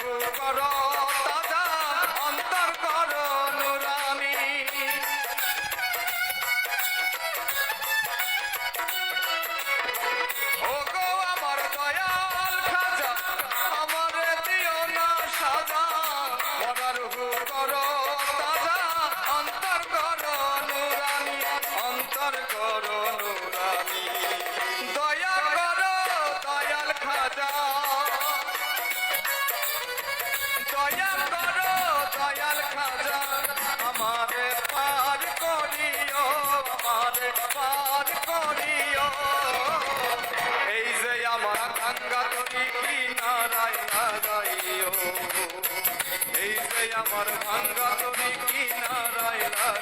রুহু করো তাজা অন্তর করো নুরানি ও গো আমার দয়াল খাজা আমার দিও না সাজা মরা রুহু করো তাজা অন্তর করো নুরানি অন্তর করো নুরানি দয়া করো দয়াল খাজা দয়া করো দয়াল খাজা আমারে পার করিও আমারে পার করিও এই যে আমার গঙ্গা তরি কিনারায় লাগাইও এই যে আমার গঙ্গা তরি কিনারায় লাগাইও